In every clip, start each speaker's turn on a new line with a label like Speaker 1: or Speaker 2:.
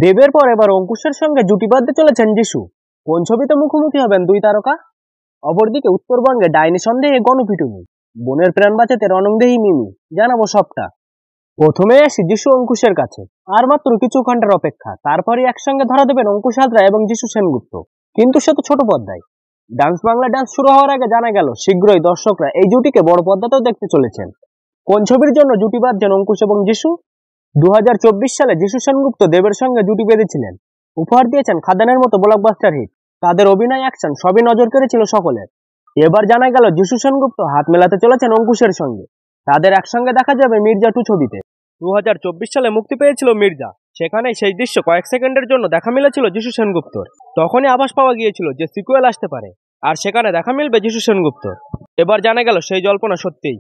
Speaker 1: দেবের পর এবার অঙ্কুশের সঙ্গে জুটি বাঁধতে চলেছেন যিশু। কোন ছবিতে মুখোমুখি হবেন দুই তারকা? অপরদিকে উত্তরবঙ্গে ডাইনি সন্দেহে গণপিটুনি, বোনের প্রাণ বাঁচাতে রণংদেহী মিমি। জানাবো সবটা। প্রথমে আসি যিশু অঙ্কুশের কাছে। আর মাত্র কিছু ঘন্টার অপেক্ষা, তারপরে একসঙ্গে ধরা দেবেন অঙ্কুশ হাজরা এবং যিশু সেনগুপ্ত। কিন্তু সে তো ছোট পর্দায়। ডান্স বাংলা ডান্স শুরু হওয়ার আগে জানা গেল শীঘ্রই দর্শকরা এই জুটিকে বড় পর্দাতেও দেখতে চলেছেন। কোন ছবির জন্য জুটি বাঁধছেন অঙ্কুশ এবং যিশু? 2024 সালে যিশু সেনগুপ্ত দেবের সঙ্গে জুটি বেঁধেছিলেন। উপহার দিয়েছেন খাদানের মতো ব্লকবাস্টার হিট। তাদের অভিনয়, অ্যাকশন সবই নজর কেড়েছিল সকলের। এবার জানা গেল যিশু সেনগুপ্ত হাত মেলাতে চলেছেন অঙ্কুশের সঙ্গে। তাদের একসঙ্গে দেখা যাবে মির্জা 2 ছবিতে। 2024 সালে মুক্তি পেয়েছিল মির্জা। সেখানে সেই দৃশ্য কয়েক সেকেন্ডের জন্য দেখা মিলেছিল যিশু সেনগুপ্তর। তখনই আভাস পাওয়া গিয়েছিল যে সিকুয়েল আসতে পারে, আর সেখানে দেখা মিলবে যিশু সেনগুপ্তর। এবার জানা গেল সেই জল্পনা সত্যিই।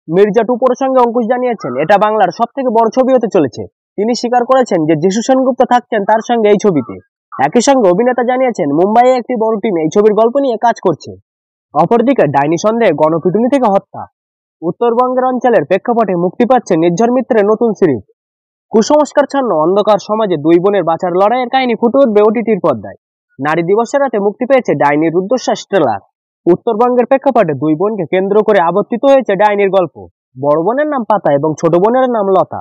Speaker 1: মির্জা 2 প্রসঙ্গে অঙ্কুশ জানিয়েছেন এটা বাংলার সব থেকে বড় ছবি হতে চলেছে। তিনি স্বীকার করেছেন যে যিশু সেনগুপ্ত থাকছেন তার সঙ্গে এই ছবিতে। একই সঙ্গে অভিনেতা জানিয়েছেন মুম্বাইয়ে একটি বড় টিম এই ছবির গল্প নিয়ে কাজ করছে। অপরদিকে ডাইনি সন্দেহে গণপিটুনি থেকে হত্যা। উত্তরবঙ্গের অঞ্চলের প্রেক্ষাপটে মুক্তি পাচ্ছে নির্ঝর মিত্রের নতুন সিরিজ। কুসংস্কারচ্ছন্ন অন্ধকার সমাজে দুই বোনের বাঁচার লড়াইয়ের কাহিনী ফুটে উঠবে ওটিটির পর্দায়। নারী দিবসের রাতে মুক্তি পেয়েছে ডাইনির রুদ্ধশ্বাস ট্রেলার। উত্তরবঙ্গের প্রেক্ষাপটে দুই বোনকে কেন্দ্র করে আবর্তিত হয়েছে ডাইনির গল্প। বড় বোনের নাম পাতা এবং ছোট বোনের নাম লতা।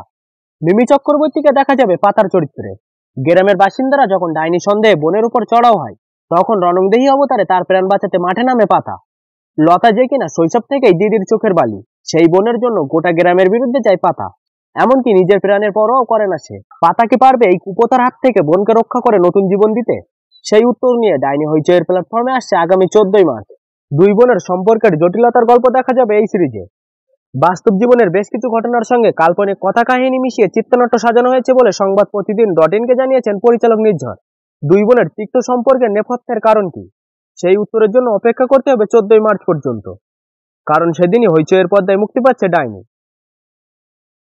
Speaker 1: মিমি চক্রবর্তীকে দেখা যাবে পাতার চরিত্রে। গ্রামের বাসিন্দারা যখন ডাইনি সন্দেহে বোনের উপর চড়াও হয়, তখন রণংদেহী অবতারে তার প্রাণ বাঁচাতে মাঠে নামে পাতা। লতা যে কিনা শৈশব থেকেই দিদির চোখের বালি, সেই বোনের জন্য গোটা গ্রামের বিরুদ্ধে যায় পাতা। এমনকি নিজের প্রাণের পরোয়াও করে না সে। পাতা কি পারবে এই কুপোতার হাত থেকে বোনকে রক্ষা করে নতুন জীবন দিতে? সেই উত্তর নিয়ে ডাইনি হইচয়ের প্ল্যাটফর্মে আসছে আগামী 14 মার্চ। দুই বোনের সম্পর্কের জটিলতার গল্প দেখা যাবে এই সিরিজে। বাস্তব জীবনের বেশ কিছু ঘটনার সঙ্গে কাল্পনিক কথা কাহিনী মিশিয়ে চিত্রনাট্য সাজানো হয়েছে বলে সংবাদ প্রতিদিন.in-কে জানিয়েছেন পরিচালক নির্ঝর। দুই বোনের তিক্ত সম্পর্কের নেপথ্যের কারণ কি, সেই উত্তরের জন্য অপেক্ষা করতে হবে 14 মার্চ পর্যন্ত। কারণ সেদিনই হইচয়ের পর্দায় মুক্তি পাচ্ছে ডাইনি।